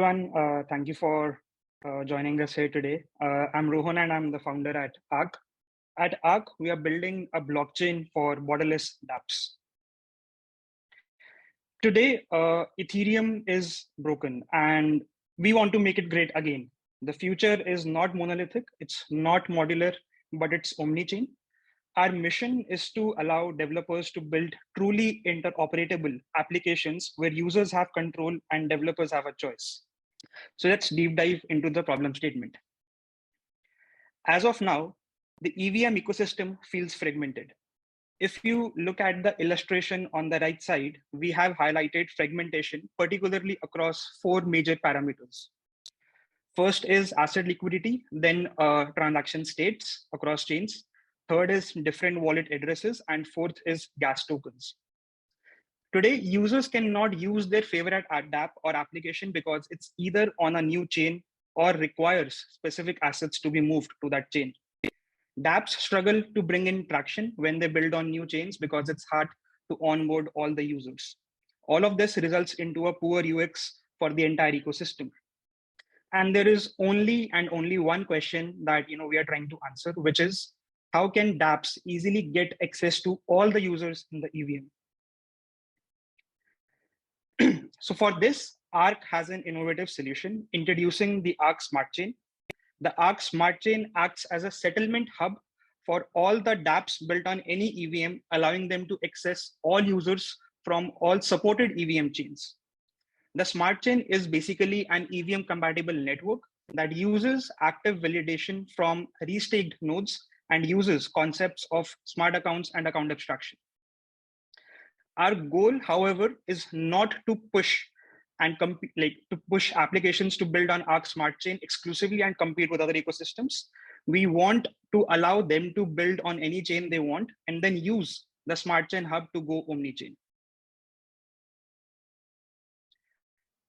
everyone. Thank you for joining us here today. I'm Rohan and I'm the founder at Aarc. At Aarc, we are building a blockchain for borderless dApps. Today, Ethereum is broken and we want to make it great again. The future is not monolithic, it's not modular, but it's omnichain. Our mission is to allow developers to build truly interoperable applications where users have control and developers have a choice. So let's deep dive into the problem statement. As of now, the EVM ecosystem feels fragmented. If you look at the illustration on the right side, we have highlighted fragmentation, particularly across 4 major parameters. First is asset liquidity, then transaction states across chains. Third is different wallet addresses, and fourth is gas tokens. Today, users cannot use their favorite dApp or application because it's either on a new chain or requires specific assets to be moved to that chain. dApps struggle to bring in traction when they build on new chains because it's hard to onboard all the users. All of this results into a poor UX for the entire ecosystem. And there is only one question that we are trying to answer, which is how can dApps easily get access to all the users in the EVM? So for this, Aarc has an innovative solution introducing the Aarc Smart Chain. The Aarc Smart Chain acts as a settlement hub for all the dApps built on any EVM, allowing them to access all users from all supported EVM chains. The Smart Chain is basically an EVM compatible network that uses active validation from restaked nodes and uses concepts of smart accounts and account abstraction. Our goal, however, is not to push applications to build on Aarc Smart Chain exclusively and compete with other ecosystems. We want to allow them to build on any chain they want and then use the Smart Chain hub to go omnichain.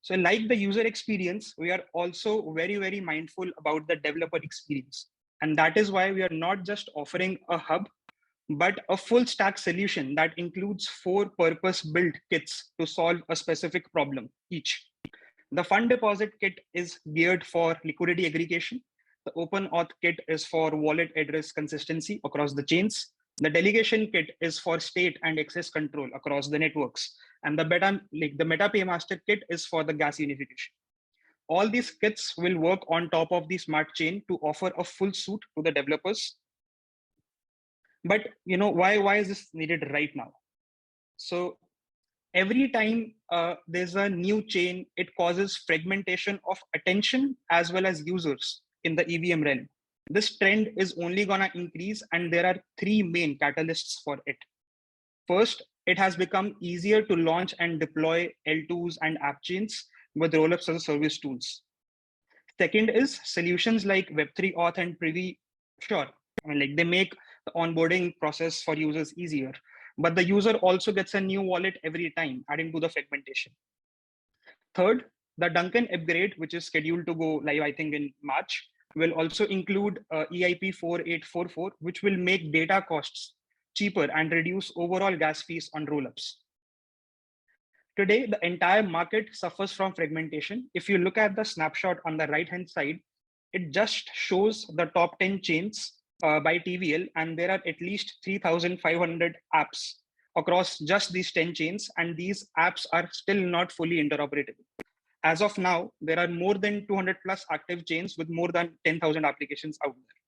So like the user experience, we are also very, very mindful about the developer experience. And that is why we are not just offering a hub, but a full stack solution that includes 4 purpose-built kits to solve a specific problem each. The fund deposit kit is geared for liquidity aggregation. The open auth kit is for wallet address consistency across the chains. The delegation kit is for state and access control across the networks. And the Meta Paymaster kit is for the gas unification. All these kits will work on top of the smart chain to offer a full suite to the developers. But why is this needed right now? So every time there's a new chain, it causes fragmentation of attention as well as users in the EVM realm. This trend is only gonna increase, and there are 3 main catalysts for it. First, it has become easier to launch and deploy L2s and app chains with rollups as a service tools. Second is solutions like Web3 Auth and Privy. Sure, they make the onboarding process for users easier, but the user also gets a new wallet every time, adding to the fragmentation. Third, the Duncan upgrade, which is scheduled to go live, I think, in March, will also include EIP 4844, which will make data costs cheaper and reduce overall gas fees on rollups. Today, the entire market suffers from fragmentation. If you look at the snapshot on the right-hand side, it just shows the top 10 chains by TVL, and there are at least 3,500 apps across just these 10 chains, and these apps are still not fully interoperable. As of now, there are more than 200 plus active chains with more than 10,000 applications out there.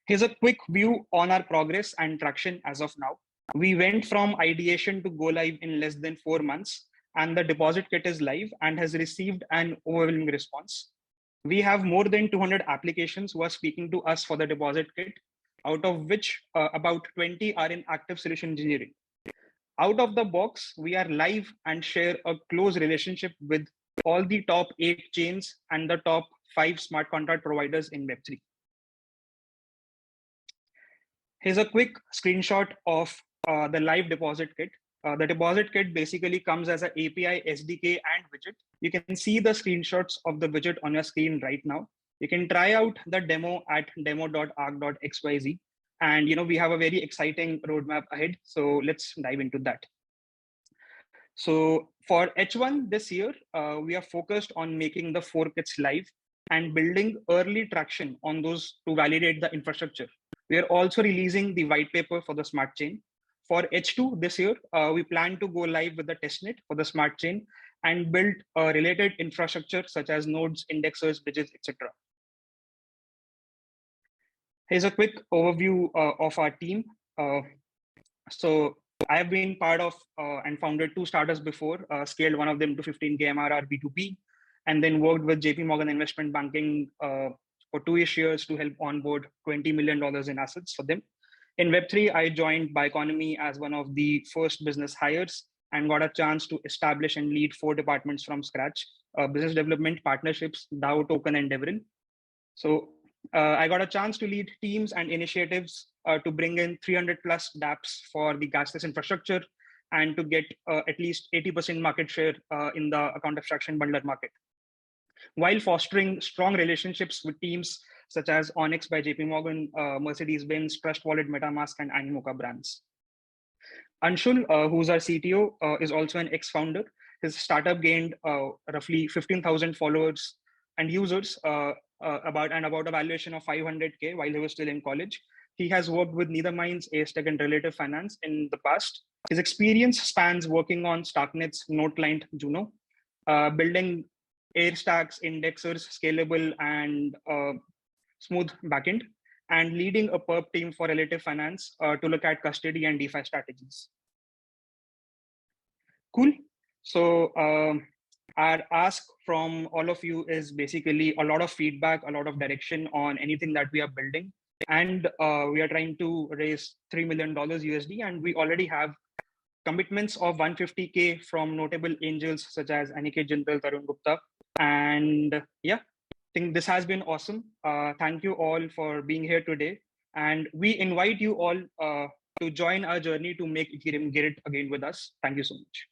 Here's a quick view on our progress and traction as of now. We went from ideation to go live in less than 4 months, and the deposit kit is live and has received an overwhelming response. We have more than 200 applications who are speaking to us for the deposit kit, out of which about 20 are in active solution engineering. Out of the box, we are live and share a close relationship with all the top 8 chains and the top 5 smart contract providers in Web3. Here's a quick screenshot of the live deposit kit. The deposit kit basically comes as an API, SDK, and widget. You can see the screenshots of the widget on your screen right now. You can try out the demo at demo.aarc.xyz. And we have a very exciting roadmap ahead. So let's dive into that. So for H1 this year, we are focused on making the 4 kits live and building early traction on those to validate the infrastructure. We are also releasing the white paper for the smart chain. For H2 this year, we plan to go live with the testnet for the smart chain and build a related infrastructure such as nodes, indexers, bridges, etc. Here's a quick overview of our team. So I have been part of and founded 2 startups before, scaled one of them to 15K MRR B2B, and then worked with JP Morgan Investment Banking for 2-ish years to help onboard $20 million in assets for them. In Web3, I joined Bioeconomy as one of the first business hires and got a chance to establish and lead 4 departments from scratch, business development, partnerships, DAO, token, and Devrin. So I got a chance to lead teams and initiatives to bring in 300 plus dApps for the gasless infrastructure and to get at least 80% market share in the account abstraction bundler market, while fostering strong relationships with teams such as Onyx by JP Morgan, Mercedes-Benz, Trust Wallet, MetaMask, and Animoca brands. Anshul, who's our CTO, is also an ex-founder. His startup gained roughly 15,000 followers and users about a valuation of 500K while he was still in college. He has worked with Neitherminds, Aztec, and Relative Finance in the past. His experience spans working on Starknet's node client Juno, building air stacks, indexers, scalable, and smooth backend, and leading a perp team for Relative Finance to look at custody and DeFi strategies. Cool. So our ask from all of you is basically a lot of feedback, a lot of direction on anything that we are building. And we are trying to raise $3 million USD, and we already have commitments of 150K from notable angels such as Aniket Jindal, Tarun Gupta. And yeah, I think this has been awesome. Thank you all for being here today. And we invite you all to join our journey to make Ethereum great again with us. Thank you so much.